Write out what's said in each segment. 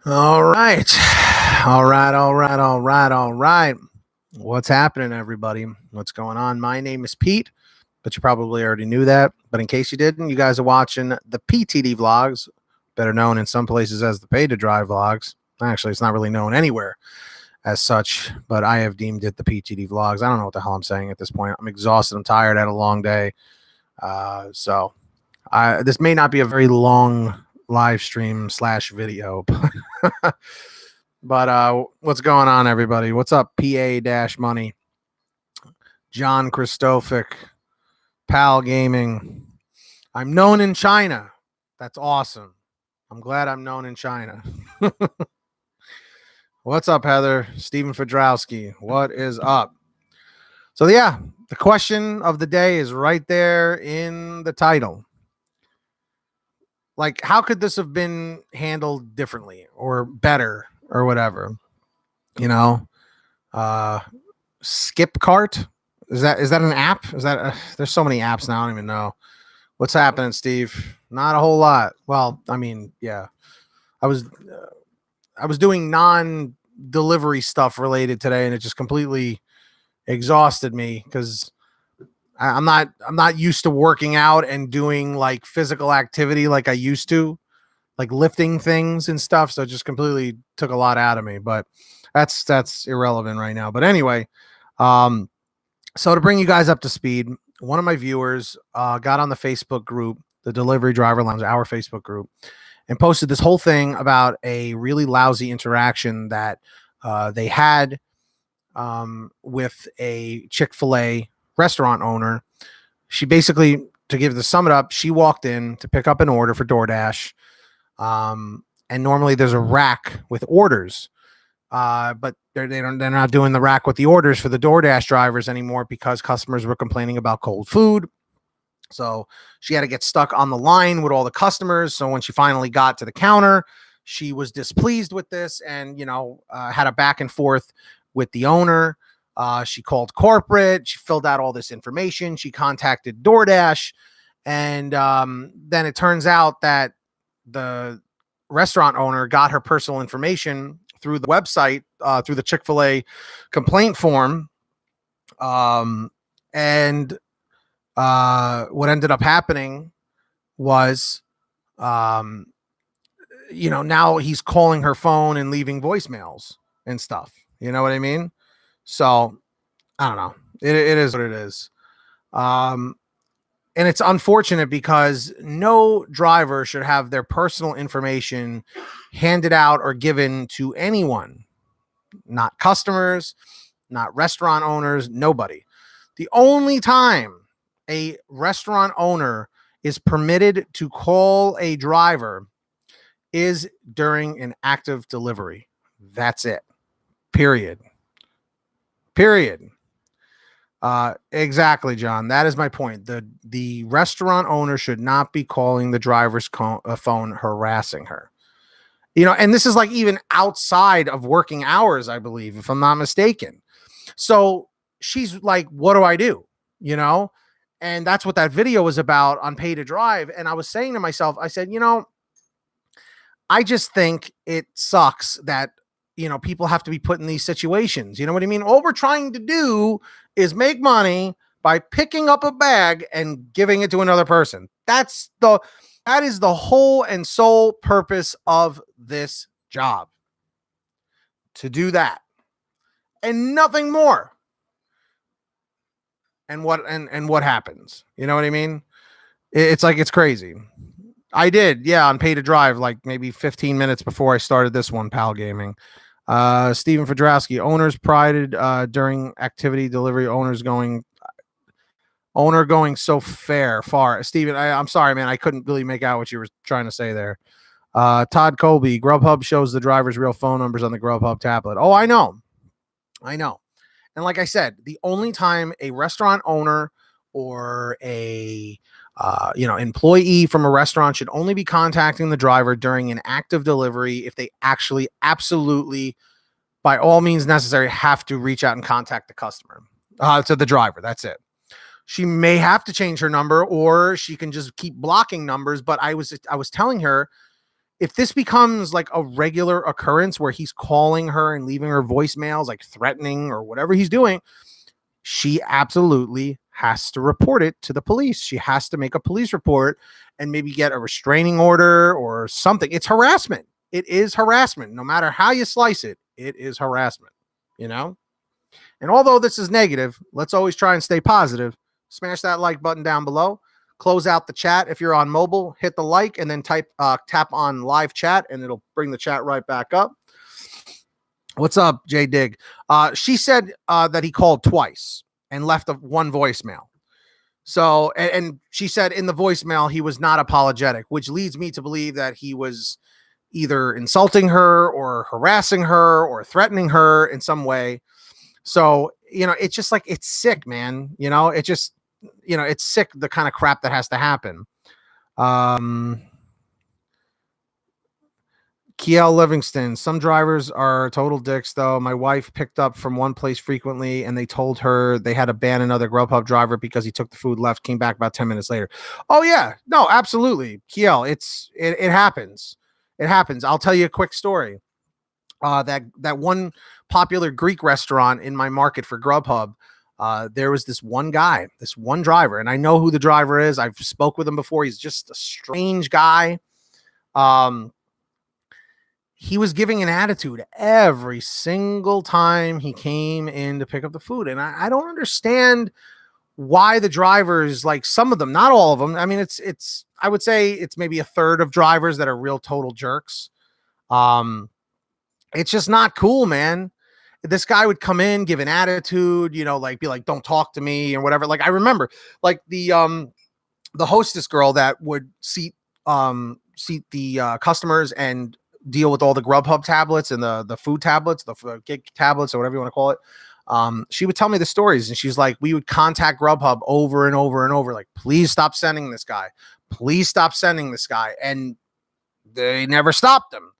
All right. All right. All right. All right. All right. What's happening, everybody? What's going on? My name is Pete, but you probably already knew that. But in case you didn't, you guys are watching the PTD Vlogs, better known in some places as the Pay to Drive Vlogs. Actually, it's not really known anywhere as such, but I have deemed it the PTD Vlogs. I don't know what the hell I'm saying at this point. I'm exhausted. I'm tired. I had a long day. This may not be a very long live stream / video, but what's going on, everybody? What's up, PA Money, John Christophic, Pal Gaming? I'm known in China. That's awesome. I'm glad I'm known in China. What's up, Heather? Stephen Fedrowski. What is up? So yeah, the question of the day is right there in the title. Like, how could this have been handled differently or better or whatever? You know, Skip Cart. Is that an app? Is that there's so many apps now, I don't even know. What's happening, Steve? Not a whole lot. Well, I mean, yeah. I was doing non-delivery stuff related today, and it just completely exhausted me because I'm not used to working out and doing like physical activity like I used to, like lifting things and stuff. So it just completely took a lot out of me. But that's irrelevant right now. But anyway, so to bring you guys up to speed, one of my viewers got on the Facebook group, the Delivery Driver Lounge, our Facebook group, and posted this whole thing about a really lousy interaction that they had with a Chic-Fil-A restaurant owner. She basically, to sum it up, she walked in to pick up an order for DoorDash. And normally there's a rack with orders. But they're not doing the rack with the orders for the DoorDash drivers anymore because customers were complaining about cold food. So she had to get stuck on the line with all the customers. So when she finally got to the counter, she was displeased with this and, had a back and forth with the owner. She called corporate. She filled out all this information. She contacted DoorDash. And then it turns out that the restaurant owner got her personal information through the website, through the Chick-fil-A complaint form. And what ended up happening was, now he's calling her phone and leaving voicemails and stuff. You know what I mean? So I don't know. It is what it is. And it's unfortunate because no driver should have their personal information handed out or given to anyone, not customers, not restaurant owners, nobody. The only time a restaurant owner is permitted to call a driver is during an active delivery. That's it. Period. Exactly, John. That is my point. The restaurant owner should not be calling the driver's phone, harassing her. And this is like even outside of working hours, I believe, if I'm not mistaken. So she's like, what do I do? And that's what that video was about on Pay to Drive. And I was saying to myself, I said, I just think it sucks that, people have to be put in these situations. You know what I mean? All we're trying to do is make money by picking up a bag and giving it to another person. That is the whole and sole purpose of this job. To do that. And nothing more. And what happens? You know what I mean? It's like, it's crazy. I did, yeah, on Pay to Drive, like maybe 15 minutes before I started this one, Pal Gaming. Stephen Fedrowski, owners prided during activity delivery, owner going so far. Stephen, I'm sorry, man, I couldn't really make out what you were trying to say there. Todd Colby, Grubhub shows the driver's real phone numbers on the Grubhub tablet. Oh, I know. And like I said, the only time a restaurant owner or a employee from a restaurant should only be contacting the driver during an active delivery if they actually absolutely, by all means necessary, have to reach out and contact the customer, to the driver. That's it. She may have to change her number or she can just keep blocking numbers. But I was telling her, if this becomes like a regular occurrence where he's calling her and leaving her voicemails, like threatening or whatever he's doing, she absolutely has to report it to the police. She has to make a police report and maybe get a restraining order or something. It's harassment. It is harassment. No matter how you slice it, it is harassment, you know? And although this is negative, let's always try and stay positive. Smash that like button down below. Close out the chat. If you're on mobile, hit the like and then tap on live chat and it'll bring the chat right back up. What's up, J Dig? She said that he called twice and left one voicemail. So, and she said in the voicemail, he was not apologetic, which leads me to believe that he was either insulting her or harassing her or threatening her in some way. So, you know, it's just like, it's sick, man. You know, it just, you know, it's sick, the kind of crap that has to happen. Kiel Livingston, some drivers are total dicks, though. My wife picked up from one place frequently, and they told her they had to ban another Grubhub driver because he took the food, left, came back about 10 minutes later. Oh, yeah. No, absolutely. Kiel, it happens. It happens. I'll tell you a quick story. That one popular Greek restaurant in my market for Grubhub, there was this one guy, this one driver, and I know who the driver is. I've spoke with him before. He's just a strange guy. He was giving an attitude every single time he came in to pick up the food. And I don't understand why the drivers, like some of them, not all of them. I mean, I would say it's maybe a third of drivers that are real total jerks. It's just not cool, man. This guy would come in, give an attitude, you know, like be like, don't talk to me or whatever. Like I remember like the hostess girl that would seat the customers and deal with all the Grubhub tablets and the food tablets, the gig tablets or whatever you want to call it. She would tell me the stories and she's like, we would contact Grubhub over and over and over. Like, please stop sending this guy. Please stop sending this guy. And they never stopped them.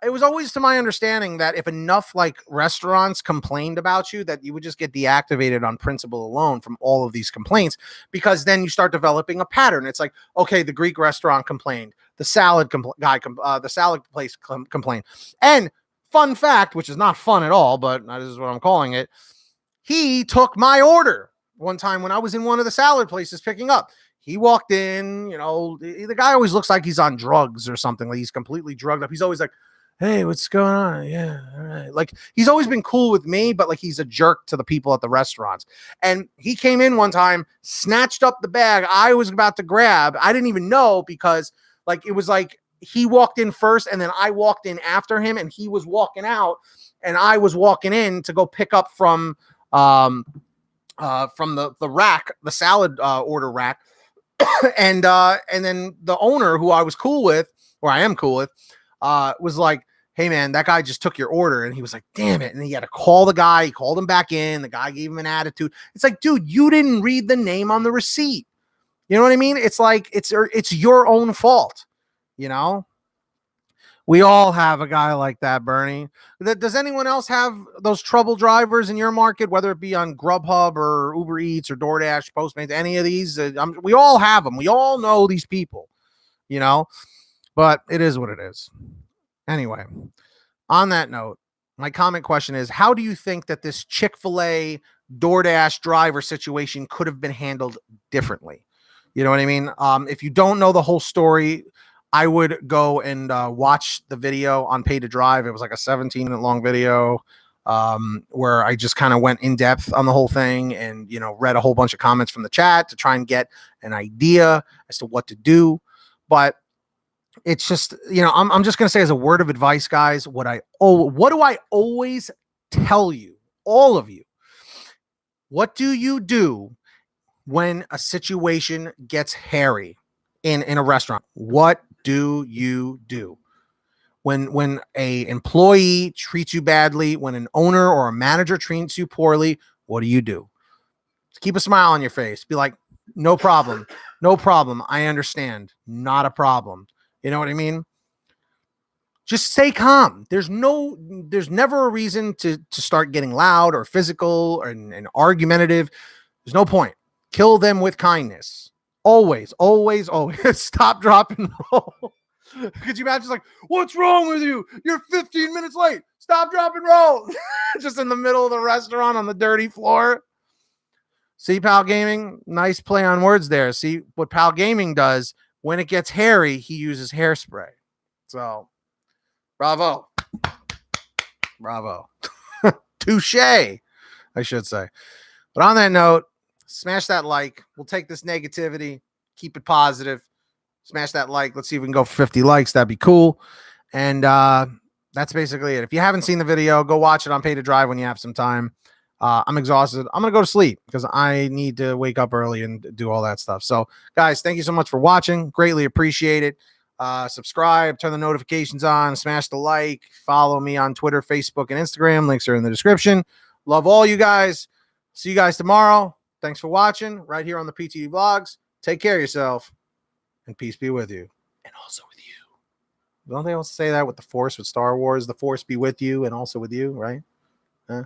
It was always to my understanding that if enough like restaurants complained about you, that you would just get deactivated on principle alone from all of these complaints, because then you start developing a pattern. It's like, okay, the Greek restaurant complained, the salad the salad place complained. And fun fact, which is not fun at all, but this is what I'm calling it. He took my order one time when I was in one of the salad places picking up. He walked in, you know, the guy always looks like he's on drugs or something. Like he's completely drugged up. He's always like, hey, what's going on? Yeah, all right. Like he's always been cool with me, but like he's a jerk to the people at the restaurants. And he came in one time, snatched up the bag I was about to grab. I didn't even know, because like it was like he walked in first and then I walked in after him, and he was walking out and I was walking in to go pick up from the rack, the salad order rack. and then the owner, who I was cool with, or I am cool with, was like, hey man, that guy just took your order. And he was like, damn it. And he had to call the guy. He called him back in. The guy gave him an attitude. It's like, dude, you didn't read the name on the receipt. You know what I mean? It's like, it's your own fault. You know, we all have a guy like that, Bernie. Does anyone else have those trouble drivers in your market, whether it be on Grubhub or Uber Eats or DoorDash, Postmates, any of these? We all have them. We all know these people, you know, but it is what it is. Anyway, on that note, my comment question is, how do you think that this Chick-Fil-A DoorDash driver situation could have been handled differently? You know what I mean? If you don't know the whole story, I would go and watch the video on Pay to Drive. It was like a 17-minute long video where I just kind of went in depth on the whole thing and, you know, read a whole bunch of comments from the chat to try and get an idea as to what to do. But it's just, you know, I'm just going to say as a word of advice, guys, what do I always tell you, all of you? What do you do when a situation gets hairy in a restaurant? What do you do? When a employee treats you badly, when an owner or a manager treats you poorly, what do? Keep a smile on your face. Be like, no problem. No problem. I understand. Not a problem. You know what I mean? Just stay calm. There's never a reason to start getting loud or physical and argumentative. There's no point. Kill them with kindness. Always, always, always. Stop, drop, and roll. Could you imagine? Like, what's wrong with you? You're 15 minutes late. Stop, drop, and roll. Just in the middle of the restaurant on the dirty floor. See, Pal Gaming, nice play on words there. See what Pal Gaming does when it gets hairy, he uses hairspray. So, bravo. Touche, I should say. But on that note, smash that like. We'll take this negativity, keep it positive. Smash that like. Let's see if we can go for 50 likes. That'd be cool. And that's basically it. If you haven't seen the video, go watch it on Pay to Drive when you have some time. I'm exhausted. I'm going to go to sleep because I need to wake up early and do all that stuff. So, guys, thank you so much for watching. Greatly appreciate it. Subscribe, turn the notifications on, smash the like, follow me on Twitter, Facebook, and Instagram. Links are in the description. Love all you guys. See you guys tomorrow. Thanks for watching right here on the PTD Vlogs. Take care of yourself, and peace be with you. And also with you. Don't they also say that with the Force, with Star Wars? The Force be with you and also with you, right? Huh?